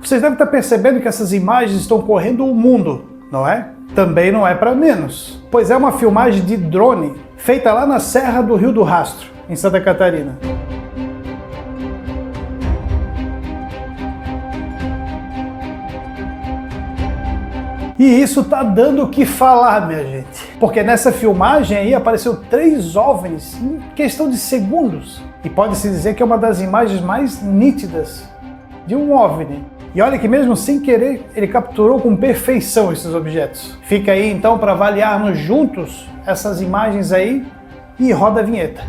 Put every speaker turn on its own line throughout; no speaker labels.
Vocês devem estar percebendo que essas imagens estão correndo o mundo, não é? Também não é para menos, pois é uma filmagem de drone feita lá na Serra do Rio do Rastro, em Santa Catarina. E isso tá dando o que falar, minha gente. Porque nessa filmagem aí apareceu 3 OVNIs em questão de segundos. E pode-se dizer que é uma das imagens mais nítidas de um OVNI. E olha que mesmo sem querer, ele capturou com perfeição esses objetos. Fica aí então para avaliarmos juntos essas imagens aí e roda a vinheta.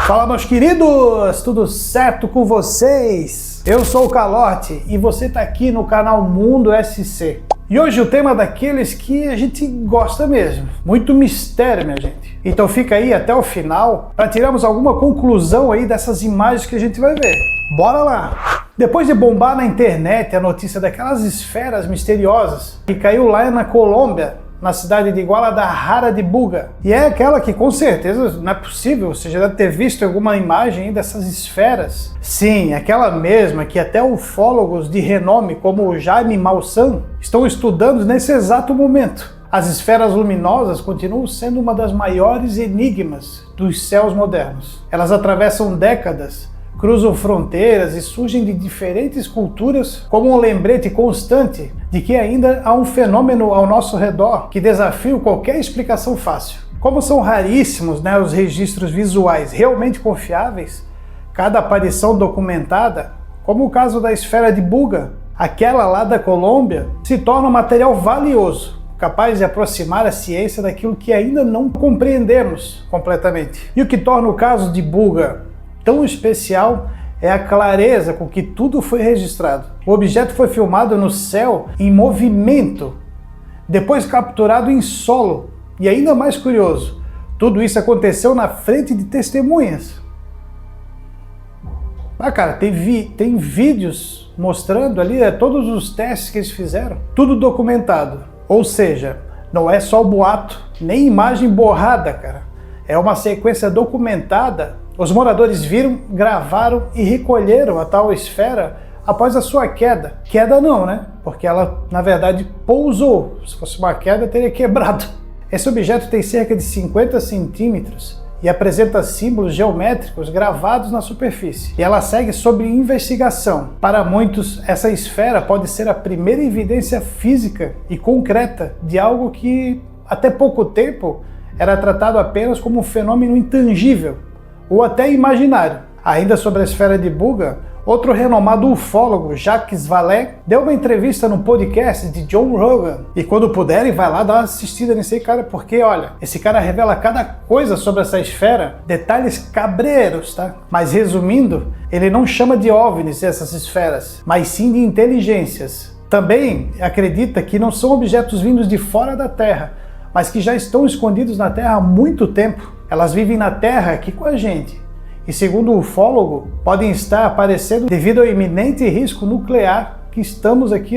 Fala, meus queridos, tudo certo com vocês? Eu sou o Calote e você está aqui no canal Mundo SC. E hoje o tema é daqueles que a gente gosta mesmo, muito mistério, minha gente. Então fica aí até o final para tirarmos alguma conclusão aí dessas imagens que a gente vai ver. Bora lá! Depois de bombar na internet a notícia daquelas esferas misteriosas que caiu lá na Colômbia, na cidade de Guadalajara de Buga. E é aquela que com certeza não é possível, você já deve ter visto alguma imagem dessas esferas. Sim, aquela mesma que até ufólogos de renome como o Jaime Maussan estão estudando nesse exato momento. As esferas luminosas continuam sendo uma das maiores enigmas dos céus modernos. Elas atravessam décadas, cruzam fronteiras e surgem de diferentes culturas como um lembrete constante de que ainda há um fenômeno ao nosso redor que desafia qualquer explicação fácil. Como são raríssimos, os registros visuais realmente confiáveis, cada aparição documentada, como o caso da esfera de Buga, aquela lá da Colômbia, se torna um material valioso, capaz de aproximar a ciência daquilo que ainda não compreendemos completamente. E o que torna o caso de Buga tão especial é a clareza com que tudo foi registrado. O objeto foi filmado no céu em movimento, depois capturado em solo. E ainda mais curioso, tudo isso aconteceu na frente de testemunhas. Cara, tem vídeos mostrando ali todos os testes que eles fizeram, tudo documentado. Ou seja, não é só boato, nem imagem borrada, cara. É uma sequência documentada. Os moradores viram, gravaram e recolheram a tal esfera após a sua queda. Queda não, né? Porque ela, na verdade, pousou. Se fosse uma queda, teria quebrado. Esse objeto tem cerca de 50 centímetros e apresenta símbolos geométricos gravados na superfície. E ela segue sob investigação. Para muitos, essa esfera pode ser a primeira evidência física e concreta de algo que, até pouco tempo, era tratado apenas como um fenômeno intangível ou até imaginário. Ainda sobre a esfera de Buga, outro renomado ufólogo, Jacques Vallée, deu uma entrevista no podcast de Joe Rogan. E quando puderem, vai lá dar uma assistida nesse cara, porque olha, esse cara revela cada coisa sobre essa esfera, detalhes cabreiros, tá? Mas resumindo, ele não chama de OVNIs essas esferas, mas sim de inteligências. Também acredita que não são objetos vindos de fora da Terra, mas que já estão escondidos na Terra há muito tempo. Elas vivem na Terra aqui com a gente. E segundo o ufólogo, podem estar aparecendo devido ao iminente risco nuclear que estamos aqui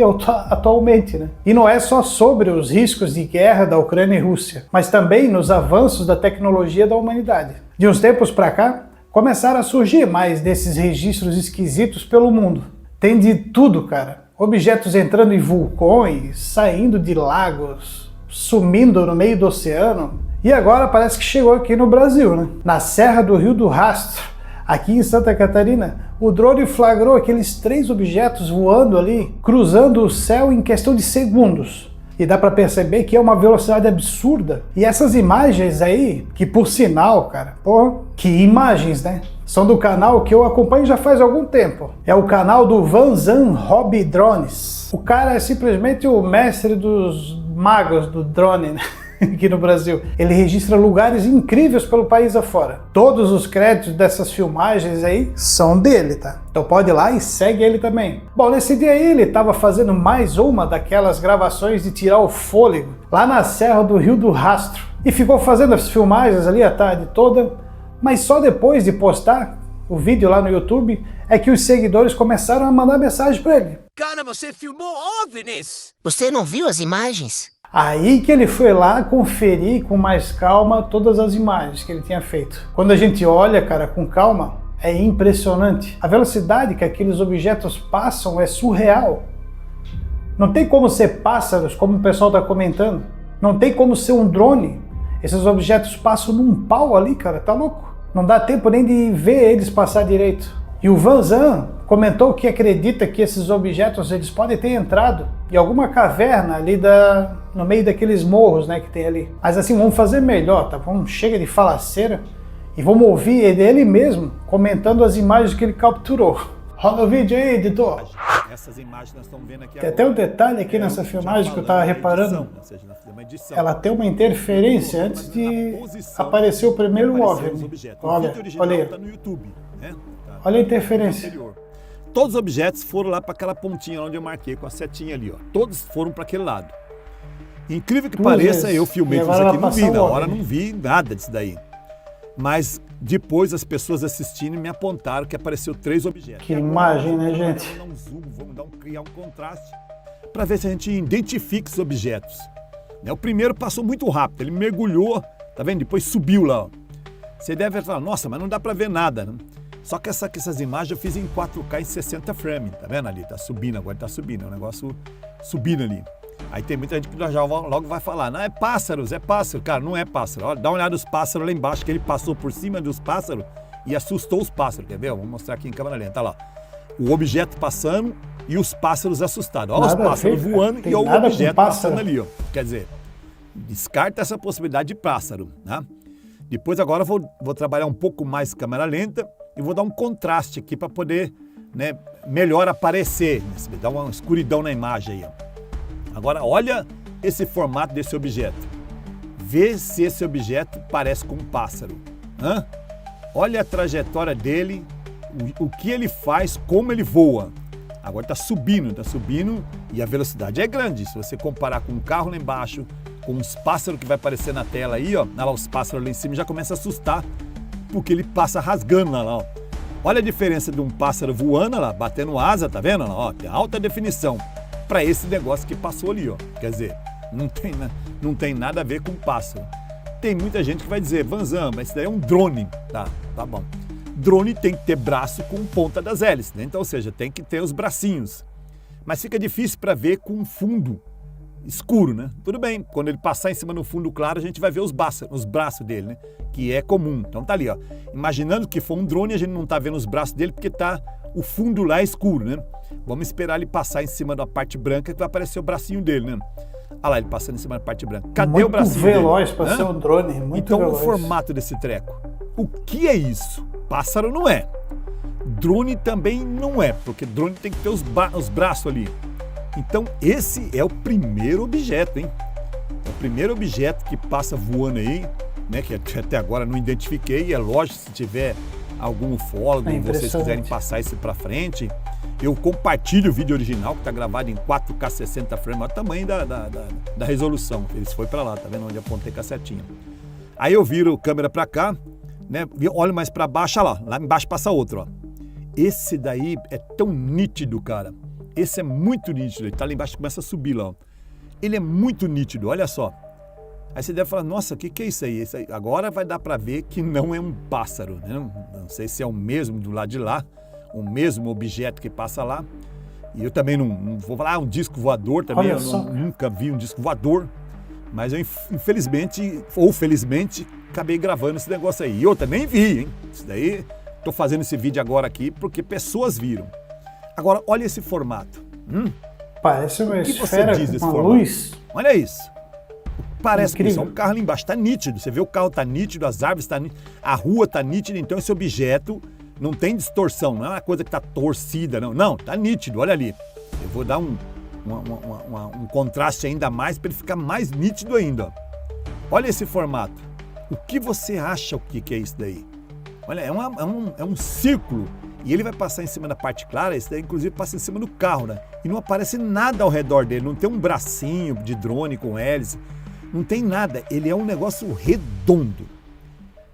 atualmente, né? E não é só sobre os riscos de guerra da Ucrânia e Rússia, mas também nos avanços da tecnologia da humanidade. De uns tempos para cá, começaram a surgir mais desses registros esquisitos pelo mundo. Tem de tudo, cara. Objetos entrando em vulcões, saindo de lagos, sumindo no meio do oceano. E agora parece que chegou aqui no Brasil, né? Na Serra do Rio do Rastro, aqui em Santa Catarina, o drone flagrou aqueles 3 objetos voando ali, cruzando o céu em questão de segundos. E dá para perceber que é uma velocidade absurda. E essas imagens aí, que por sinal, cara, que imagens, né? São do canal que eu acompanho já faz algum tempo. É o canal do Vanzan Hobby Drones. O cara é simplesmente o mestre dos magos do drone, né? Aqui no Brasil. Ele registra lugares incríveis pelo país afora. Todos os créditos dessas filmagens aí são dele, tá? Então pode ir lá e segue ele também. Bom, nesse dia aí ele estava fazendo mais uma daquelas gravações de tirar o fôlego lá na Serra do Rio do Rastro. E ficou fazendo as filmagens ali a tarde toda, mas só depois de postar o vídeo lá no YouTube é que os seguidores começaram a mandar mensagem para ele.
Cara, você filmou OVNIs!
Você não viu as imagens?
Aí que ele foi lá conferir com mais calma todas as imagens que ele tinha feito. Quando a gente olha, cara, com calma, é impressionante. A velocidade que aqueles objetos passam é surreal. Não tem como ser pássaros, como o pessoal está comentando. Não tem como ser um drone. Esses objetos passam num pau ali, cara, tá louco? Não dá tempo nem de ver eles passar direito. E o Vanzan comentou que acredita que esses objetos eles podem ter entrado em alguma caverna ali no meio daqueles morros, né, que tem ali. Mas assim, vamos fazer melhor, tá? Vamos, chega de falaceira e vamos ouvir ele mesmo comentando as imagens que ele capturou. Rola o vídeo aí, editor.
Essas imagens nós estamos vendo aqui
Tem
agora.
até um detalhe aqui nessa filmagem que eu tava reparando. Ela tem uma interferência antes de aparecer o primeiro OVNI. Olha, olha aí.
Tá no YouTube, né?
Olha a interferência.
Anterior. Todos os objetos foram lá para aquela pontinha onde eu marquei com a setinha ali, ó. Todos foram para aquele lado. Incrível que
Duas
pareça,
vezes.
eu filmei
E
tudo
agora
isso aqui,
ela
não vi,
passa
na
o
hora
OVNI.
não vi nada disso daí. Mas depois as pessoas assistindo me apontaram que apareceu 3 objetos.
Que imagem, né, gente?
Vamos dar um zoom, vamos criar um contraste para ver se a gente identifica os objetos. Né, o primeiro passou muito rápido, ele mergulhou, tá vendo? Depois subiu lá, ó. Você deve falar, nossa, mas não dá para ver nada, né? Só que essas imagens eu fiz em 4K em 60 frames, tá vendo ali? Tá subindo, agora tá subindo, é um negócio subindo ali. Aí tem muita gente que já logo vai falar, não, é pássaro. Cara, não é pássaro. Olha, dá uma olhada nos pássaros lá embaixo, que ele passou por cima dos pássaros e assustou os pássaros, quer ver? Vou mostrar aqui em câmera lenta, olha lá. O objeto passando e os pássaros assustados. Olha os pássaros voando e olha o objeto passando ali, ó. Quer dizer, descarta essa possibilidade de pássaro, né? Depois agora eu vou trabalhar um pouco mais câmera lenta e vou dar um contraste aqui para poder, né, melhor aparecer, dar uma escuridão na imagem aí, ó. Agora olha esse formato desse objeto. Vê se esse objeto parece com um pássaro. Hã? Olha a trajetória dele, o que ele faz, como ele voa. Agora está subindo e a velocidade é grande. Se você comparar com um carro lá embaixo, com os pássaros que vai aparecer na tela aí, ó. Olha lá os pássaros lá em cima, já começa a assustar, porque ele passa rasgando lá, ó. Olha a diferença de um pássaro voando lá, batendo asa, tá vendo? Ó, tem alta definição para esse negócio que passou ali, ó. Quer dizer, não tem nada a ver com pássaro. Tem muita gente que vai dizer, Vanzan, mas isso daí é um drone. Tá bom. Drone tem que ter braço com ponta das hélices, né? Então, ou seja, tem que ter os bracinhos. Mas fica difícil para ver com um fundo escuro, né? Tudo bem, quando ele passar em cima no fundo claro, a gente vai ver os braços dele, né? Que é comum. Então tá ali, ó. Imaginando que for um drone, a gente não tá vendo os braços dele porque tá o fundo lá escuro, né? Vamos esperar ele passar em cima da parte branca que vai aparecer o bracinho dele, né? Olha lá, ele passando em cima da parte branca. Cadê
muito
o bracinho
veloz
dele?
para ser um drone, muito
então,
veloz.
o formato desse treco. O que é isso? Pássaro não é. Drone também não é, porque drone tem que ter os braços ali. Então, esse é o primeiro objeto, hein? É o primeiro objeto que passa voando aí, né? Que até agora não identifiquei. É lógico, se tiver algum ufólogo e vocês quiserem passar isso para frente, eu compartilho o vídeo original que está gravado em 4K 60 frames, olha o tamanho da resolução. Eles foi para lá, tá vendo onde eu apontei com a setinha. Aí eu viro a câmera para cá, né? Olho mais para baixo, olha lá embaixo passa outro, ó. Esse daí é tão nítido, cara. Esse é muito nítido, ele tá lá embaixo e começa a subir lá, ó. Ele é muito nítido, olha só. Aí você deve falar, nossa, o que é isso aí? Isso aí? Agora vai dar para ver que não é um pássaro, né? Não sei se é o mesmo do lado de lá, o mesmo objeto que passa lá. E eu também não vou falar um disco voador também, nunca vi um disco voador. Mas eu infelizmente, ou felizmente, acabei gravando esse negócio aí. E eu também vi, hein? Isso daí, tô fazendo esse vídeo agora aqui porque pessoas viram. Agora, olha esse formato.
Parece uma esfera com uma
formato?
luz.
Olha isso. Parece que
Incrível.
o carro ali embaixo está nítido. Você vê o carro está nítido, as árvores estão nítidas, a rua está nítida. Então esse objeto não tem distorção, não é uma coisa que está torcida, não. Não, está nítido, olha ali. Eu vou dar um contraste ainda mais para ele ficar mais nítido ainda. Ó. Olha esse formato. O que você acha o que é isso daí? Olha, é um círculo. E ele vai passar em cima da parte clara, esse daí inclusive passa em cima do carro, né? E não aparece nada ao redor dele, não tem um bracinho de drone com hélice, não tem nada. Ele é um negócio redondo.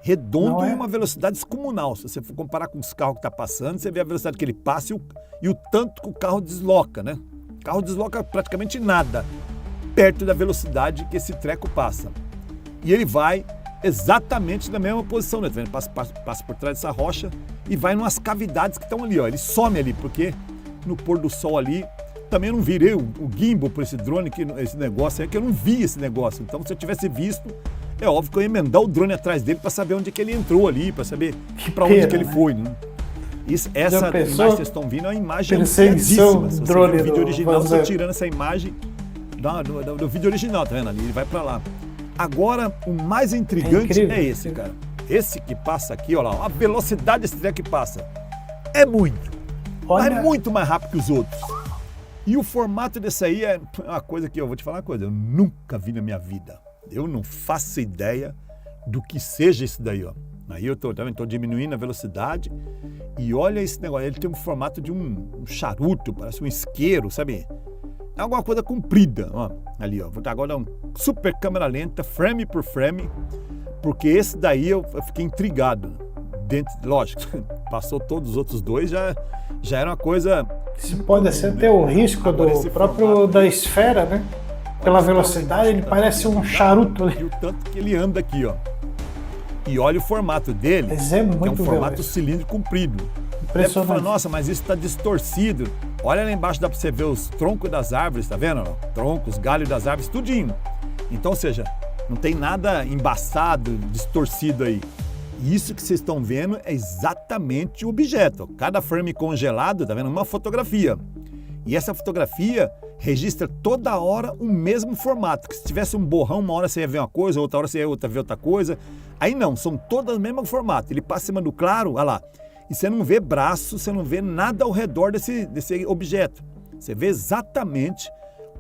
redondo
Não é?
e uma velocidade descomunal. Se você for comparar com os carros que tá passando, você vê a velocidade que ele passa e o tanto que o carro desloca, né? O carro desloca praticamente nada perto da velocidade que esse treco passa. E ele vai exatamente na mesma posição, né? Ele passa por trás dessa rocha e vai numas cavidades que estão ali, ó. Ele some ali, porque no pôr do sol ali, também eu não virei o gimbal por esse drone, esse negócio aí, que eu não vi esse negócio. Então, se eu tivesse visto, é óbvio que eu ia emendar o drone atrás dele para saber onde é que ele entrou ali, para saber para onde que ele foi, né? Essa imagem que vocês estão vendo é uma imagem
perseguição
se você
drone
ver o vídeo
do
original,
Vanzé.
você tirando essa imagem do vídeo original, tá vendo ali? Ele vai para lá. Agora, o mais intrigante
incrível,
é esse, cara. Esse que passa aqui, olha lá, a velocidade desse treco que passa é muito.
Olha,
Mas é muito mais rápido que os outros. E o formato desse aí é uma coisa que eu vou te falar uma coisa, eu nunca vi na minha vida. Eu não faço ideia do que seja isso daí, ó. Aí eu tô diminuindo a velocidade e olha esse negócio, ele tem um formato de um charuto, parece um isqueiro, sabe? É alguma coisa comprida, ó. Ali, ó. Vou dar agora um super câmera lenta, frame por frame, porque esse daí eu fiquei intrigado. Lógico, passou todos os outros dois, já era uma coisa...
Isso pode ser até o risco
Agora,
do
esse
próprio
formato,
da esfera, né? Pela velocidade, ele parece um charuto
E
ali.
o tanto que ele anda aqui, ó. E olha o formato dele,
Mas é
que é um
muito
formato
veloz.
cilíndrico comprido.
Impressionante.
Fala, nossa, mas isso está distorcido. Olha lá embaixo, dá para você ver os troncos das árvores, tá vendo? Troncos, galhos das árvores, tudinho. Então, ou seja, não tem nada embaçado, distorcido aí. E isso que vocês estão vendo é exatamente o objeto. Cada frame congelado, tá vendo? Uma fotografia. E essa fotografia registra toda hora o mesmo formato. Que se tivesse um borrão, uma hora você ia ver uma coisa, outra hora você ia ver outra coisa. Aí não, são todas o mesmo formato. Ele passa em cima do claro, olha lá. E você não vê braço, você não vê nada ao redor desse objeto. Você vê exatamente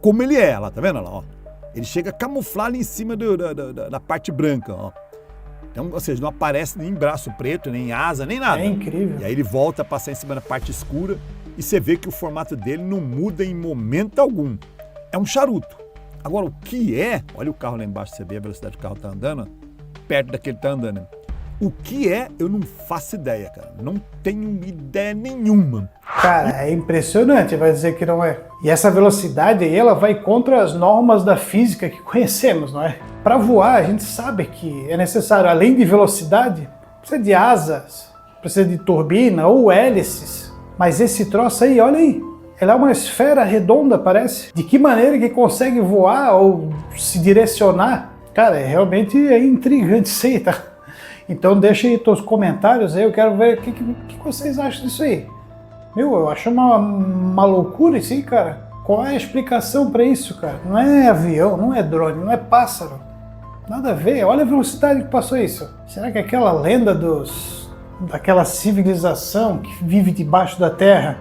como ele é, lá, tá vendo? Olha lá, ó. Ele chega a camuflar ali em cima da parte branca, ó. Então, ou seja, não aparece nem braço preto, nem asa, nem nada.
É incrível.
E aí ele volta a passar em cima da parte escura e você vê que o formato dele não muda em momento algum. É um charuto. Agora, o que é... Olha o carro lá embaixo, você vê a velocidade que o carro tá andando, ó, perto daquele que tá andando. O que é, eu não faço ideia, cara. Não tenho ideia nenhuma.
Cara, é impressionante, vai dizer que não é. E essa velocidade aí, ela vai contra as normas da física que conhecemos, não é? Para voar, a gente sabe que é necessário, além de velocidade, precisa de asas, precisa de turbina ou hélices. Mas esse troço aí, olha aí, ela é uma esfera redonda, parece. De que maneira que consegue voar ou se direcionar? Cara, realmente é intrigante isso aí, tá? Então deixa aí os comentários aí, eu quero ver o que vocês acham disso aí. Meu, eu acho uma loucura isso aí, cara. Qual é a explicação para isso, cara? Não é avião, não é drone, não é pássaro. Nada a ver, olha a velocidade que passou isso. Será que aquela lenda daquela civilização que vive debaixo da terra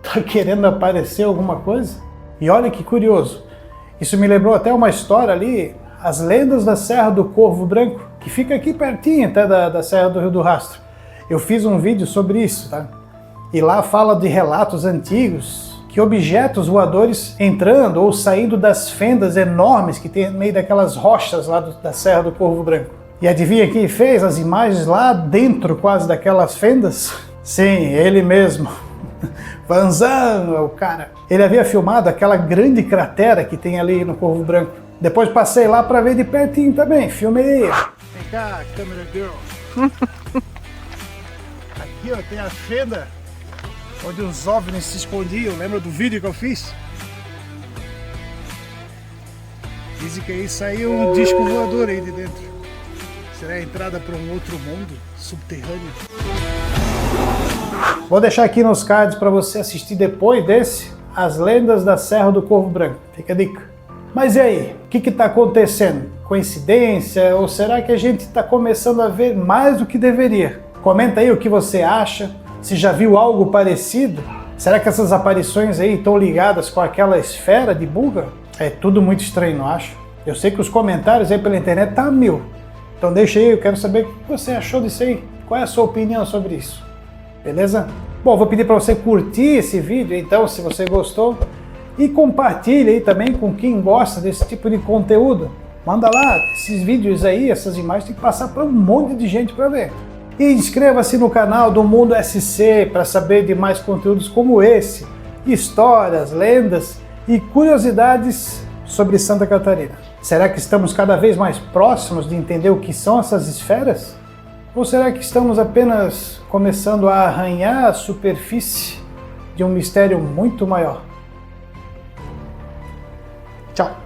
tá querendo aparecer alguma coisa? E olha que curioso, isso me lembrou até uma história ali, as lendas da Serra do Corvo Branco, que fica aqui pertinho até da Serra do Rio do Rastro. Eu fiz um vídeo sobre isso, tá? E lá fala de relatos antigos, que objetos voadores entrando ou saindo das fendas enormes que tem no meio daquelas rochas lá da Serra do Corvo Branco. E adivinha quem fez as imagens lá dentro quase daquelas fendas? Sim, ele mesmo. Vanzano é o cara. Ele havia filmado aquela grande cratera que tem ali no Corvo Branco. Depois passei lá para ver de pertinho também, filmei. Vem cá, câmera girl. Aqui ó, tem a fenda onde os OVNIs se escondiam, lembra do vídeo que eu fiz? Dizem que aí saiu um disco voador aí de dentro. Será a entrada para um outro mundo subterrâneo? Vou deixar aqui nos cards para você assistir depois desse, As Lendas da Serra do Corvo Branco. Fica a dica. Mas e aí, o que está acontecendo? Coincidência? Ou será que a gente está começando a ver mais do que deveria? Comenta aí o que você acha. Se já viu algo parecido? Será que essas aparições aí estão ligadas com aquela esfera de Buga? É tudo muito estranho, não acho? Eu sei que os comentários aí pela internet tá mil. Então deixa aí, eu quero saber o que você achou disso aí. Qual é a sua opinião sobre isso? Beleza? Bom, vou pedir para você curtir esse vídeo, então, se você gostou. E compartilhe aí também com quem gosta desse tipo de conteúdo. Manda lá, esses vídeos aí, essas imagens tem que passar para um monte de gente para ver. E inscreva-se no canal do Mundo SC para saber de mais conteúdos como esse, histórias, lendas e curiosidades sobre Santa Catarina. Será que estamos cada vez mais próximos de entender o que são essas esferas? Ou será que estamos apenas começando a arranhar a superfície de um mistério muito maior? Tchau!